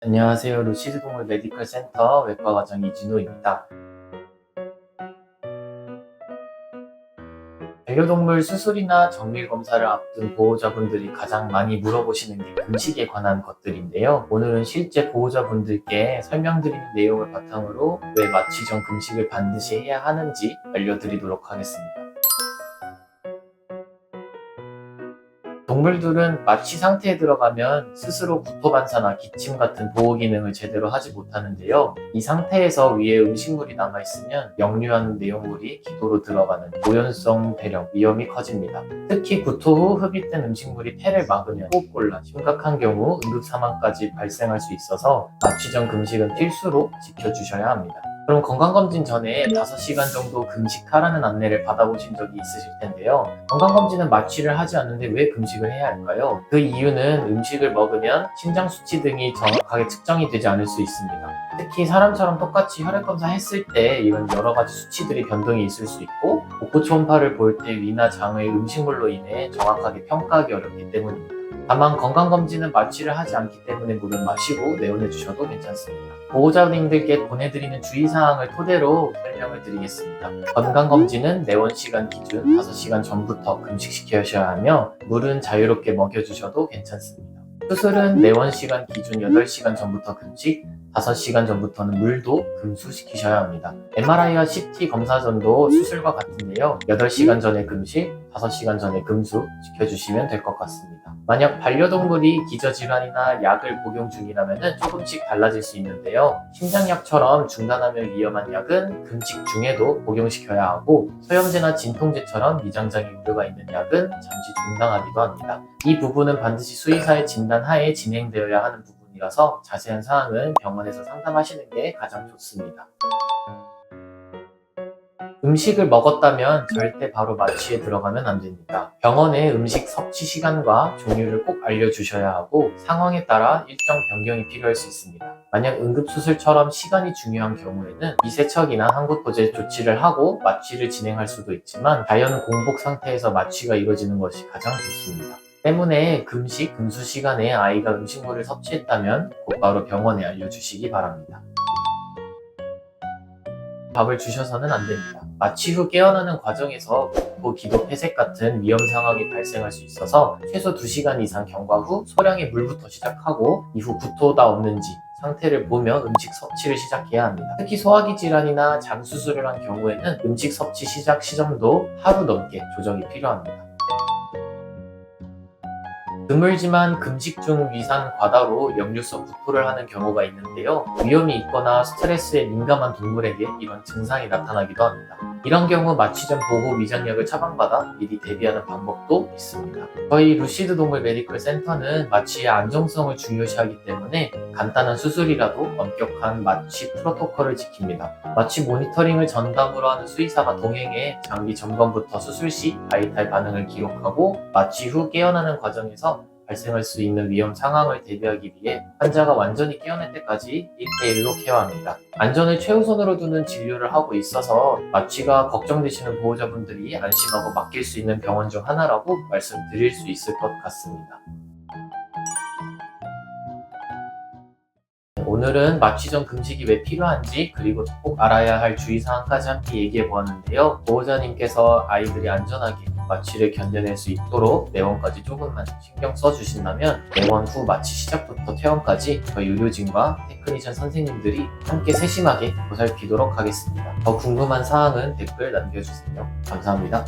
안녕하세요. 루시드 동물 메디컬 센터 외과과장 이진호입니다. 반려동물 수술이나 정밀 검사를 앞둔 보호자분들이 가장 많이 물어보시는 게 금식에 관한 것들인데요. 오늘은 실제 보호자분들께 설명드리는 내용을 바탕으로 왜 마취 전 금식을 반드시 해야 하는지 알려드리도록 하겠습니다. 동물들은 마취 상태에 들어가면 스스로 구토 반사나 기침 같은 보호 기능을 제대로 하지 못하는데요. 이 상태에서 위에 음식물이 남아있으면 역류하는 내용물이 기도로 들어가는 오연성 배령 위험이 커집니다. 특히 구토 후 흡입된 음식물이 폐를 막으면 호흡곤란, 심각한 경우 응급 사망까지 발생할 수 있어서 마취 전 금식은 필수로 지켜주셔야 합니다. 그럼 건강검진 전에 5시간 정도 금식하라는 안내를 받아보신 적이 있으실 텐데요. 건강검진은 마취를 하지 않는데 왜 금식을 해야 할까요? 그 이유는 음식을 먹으면 심장 수치 등이 정확하게 측정이 되지 않을 수 있습니다. 특히 사람처럼 똑같이 혈액검사 했을 때 이런 여러 가지 수치들이 변동이 있을 수 있고 복부 초음파를 볼 때 위나 장의 음식물로 인해 정확하게 평가하기 어렵기 때문입니다. 다만 건강검진은 마취를 하지 않기 때문에 물은 마시고 내원해 주셔도 괜찮습니다. 보호자님들께 보내드리는 주의사항을 토대로 설명을 드리겠습니다. 건강검진은 내원시간 기준 5시간 전부터 금식시켜야 하며 물은 자유롭게 먹여주셔도 괜찮습니다. 수술은 내원시간 기준 8시간 전부터 금식, 5시간 전부터는 물도 금수시키셔야 합니다. MRI와 CT 검사 전도 수술과 같은데요. 8시간 전에 금식, 5시간 전에 금수 시켜주시면 될 것 같습니다. 만약 반려동물이 기저질환이나 약을 복용 중이라면 조금씩 달라질 수 있는데요. 심장약처럼 중단하면 위험한 약은 금식 중에도 복용시켜야 하고 소염제나 진통제처럼 위장장애 우려가 있는 약은 잠시 중단하기도 합니다. 이 부분은 반드시 수의사의 진단 하에 진행되어야 하는 부분이라서 자세한 사항은 병원에서 상담하시는 게 가장 좋습니다. 음식을 먹었다면 절대 바로 마취에 들어가면 안 됩니다. 병원의 음식 섭취 시간과 종류를 꼭 알려주셔야 하고 상황에 따라 일정 변경이 필요할 수 있습니다. 만약 응급수술처럼 시간이 중요한 경우에는 미세척이나 항구토제 조치를 하고 마취를 진행할 수도 있지만 자연 공복 상태에서 마취가 이루어지는 것이 가장 좋습니다. 때문에 금식, 금수 시간에 아이가 음식물을 섭취했다면 곧바로 병원에 알려주시기 바랍니다. 밥을 주셔서는 안 됩니다. 마취 후 깨어나는 과정에서 구토, 기도, 폐색 같은 위험 상황이 발생할 수 있어서 최소 2시간 이상 경과 후 소량의 물부터 시작하고 이후 구토가 없는지 상태를 보며 음식 섭취를 시작해야 합니다. 특히 소화기 질환이나 장 수술을 한 경우에는 음식 섭취 시작 시점도 하루 넘게 조정이 필요합니다. 드물지만 금식 중 위산 과다로 역류성 구토를 하는 경우가 있는데요. 위험이 있거나 스트레스에 민감한 동물에게 이런 증상이 나타나기도 합니다. 이런 경우 마취 전 보호 위장약을 처방받아 미리 대비하는 방법도 있습니다. 저희 루시드 동물 메디컬 센터는 마취의 안정성을 중요시하기 때문에 간단한 수술이라도 엄격한 마취 프로토콜을 지킵니다. 마취 모니터링을 전담으로 하는 수의사가 동행해 장기 점검부터 수술 시 바이탈 반응을 기록하고 마취 후 깨어나는 과정에서 발생할 수 있는 위험 상황을 대비하기 위해 환자가 완전히 깨어날 때까지 1대1로 케어합니다. 안전을 최우선으로 두는 진료를 하고 있어서 마취가 걱정되시는 보호자분들이 안심하고 맡길 수 있는 병원 중 하나라고 말씀드릴 수 있을 것 같습니다. 오늘은 마취 전 금식이 왜 필요한지 그리고 꼭 알아야 할 주의사항까지 함께 얘기해 보았는데요. 보호자님께서 아이들이 안전하게 마취를 견뎌낼 수 있도록 내원까지 조금만 신경 써주신다면 내원 후 마취 시작부터 퇴원까지 저희 의료진과 테크니션 선생님들이 함께 세심하게 보살피도록 하겠습니다. 더 궁금한 사항은 댓글 남겨주세요. 감사합니다.